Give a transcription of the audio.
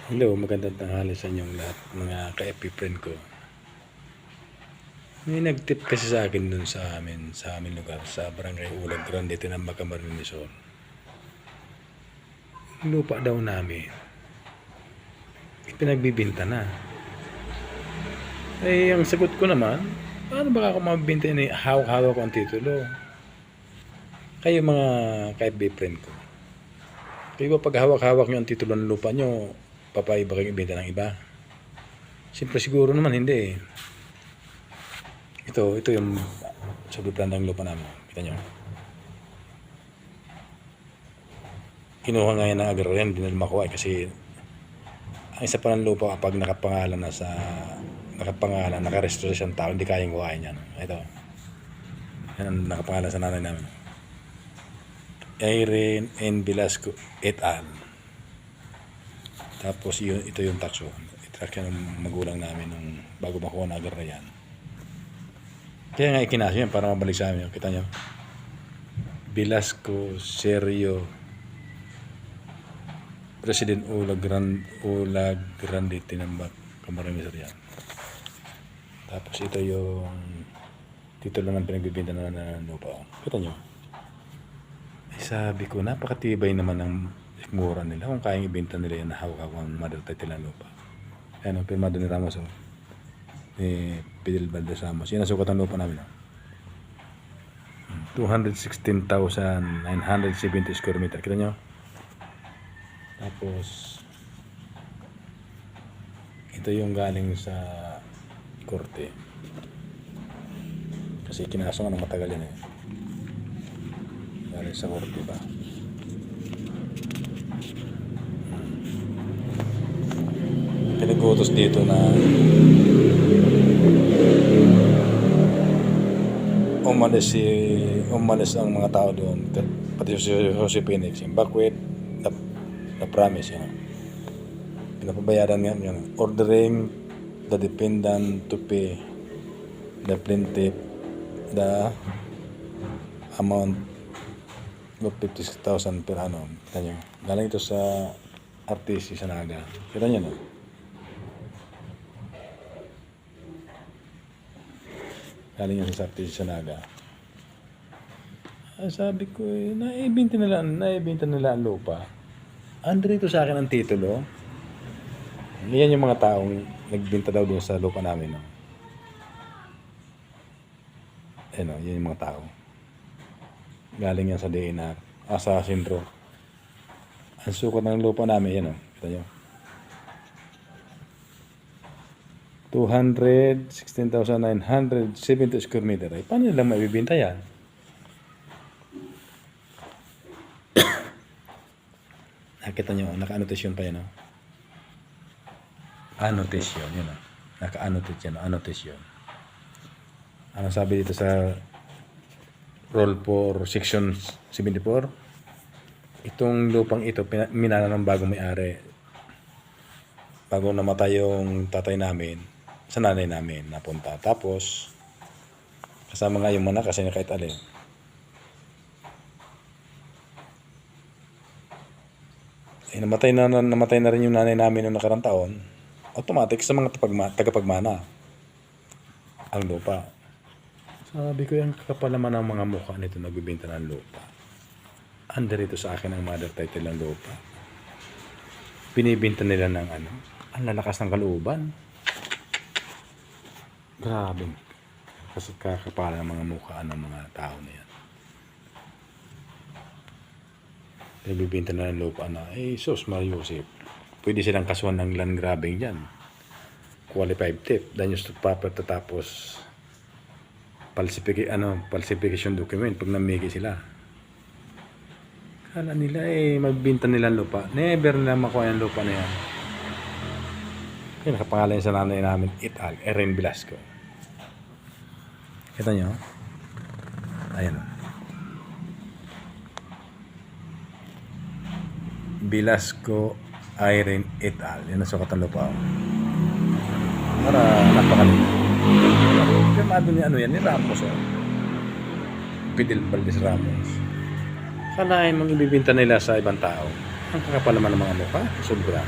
Hello, magandang tanghali sa inyong lahat, mga ka-FB friend ko. May nag-tip kasi sa akin dun sa amin lugar, sa Barangay Ulag Grande, Tinambak, Camarines Sur. Lupa daw namin, ipinagbibinta na. Eh, ang sagot ko naman, paano ba ako mabibinta yun? Hawak-hawak ko ang titulo. Kayo mga ka-FB friend ko, kayo ba pag hawak-hawak nyo ang titulo ng lupa nyo, papaiba kayong ibenta ng iba? Siyempre siguro naman hindi eh. Ito yung subitan ng lupa namin. Kita nyo. Kinuha nga yan ng agrarian, hindi na makuha kasi ang isa pa ng lupa kapag nakapangalan, nakaregister siyang tao, hindi kayang kuhain yan. Ito. Yan ang nakapangalan sa nanay namin. Irene N. Velasco et al. Tapos ito yung takso. Itrack yan ng magulang namin nung bago makuha ng agrarian. Kaya nga ikinaso yan para mabalik sa amin. Kita nyo? Velasco Serio President Ulag Grande, Tinambak, Camarines Sur yan. Tapos ito yung titulo ng pinagbibinta na ng lupa. Kita nyo? Ay, sabi ko, napakatibay naman ng mura nila kung kayang ibinta nila yan na hawak ang mother title ng lupa. Ayan, pirmado ni Ramos. Fidel Valdez Ramos. Yan ang sukat ng lupa namin. 216,970 square meter. Kita nyo? Tapos, ito yung galing sa korte. Kasi kinaso nga ng matagal yan eh. Galing sa korte ba? Pinag-utos dito na umalis ang mga tao doon, pati si Jose Phoenix, yung Bakwet, na promise, yun. Pinapabayaran nga yun. Ordering the defendant to pay the plaintiff the amount of 56,000 per annum. Kita nyo. Galing ito sa RTC sa Naga. Kita nyo no? Galing yan sa RTC sa Naga. Sabi ko eh, naibinta nila ang lupa. Andrito sa akin ang titulo. Yan yung mga taong nagbinta daw doon sa lupa namin. No? Yan yung mga tao. Galing yan sa DNR. Sa Sindro. Ang sukat ng lupa namin, yan o. Kita nyo. 216,970 square meter. Ay, paano nilang maibibinta yan? Nakita nyo, naka-annotation pa yan, no? Annotation, yun, no? Naka-annotation, annotation. Ano sabi dito sa Roll for Section 74? Itong lupang ito, minana ng bagong may-ari. Bago namatay yung tatay namin, sa nanay namin napunta. Tapos, kasama nga yung mana kasi kahit alin. Namatay na rin yung nanay namin noong nakarang taon, automatic sa mga tagapagmana ang lupa. Sabi ko, yung kakapal naman ang mga mukha nito nagbibenta ng lupa. Under ito sa akin ang mother title ng lupa. Binibinta nila ng ang lalakas ng kalooban. Grabe. Kasi kakapal ng mga mukha ng mga tao na yan. Nagbibinta na ng lupa na, sus Mariusip, pwede silang kasuhan ng land grabbing dyan. Qualified theft, dangerous to property, tapos falsification document pag namigi sila. Kala nila magbinta nila ng lupa. Never nila makuha yung lupa na yan. Kaya nakapangalan sa nanay namin, et al. Irene Velasco. Kita nyo? Ayan o. Velasco Irene et al. Yan ang sukat ng lupa. Para napakalit. Pirmado ni ni Ramos. Fidel Valdez Ramos. Kalahin mong ibibinta nila sa ibang tao. Ang kakapal naman ng mga mukha. Sobra.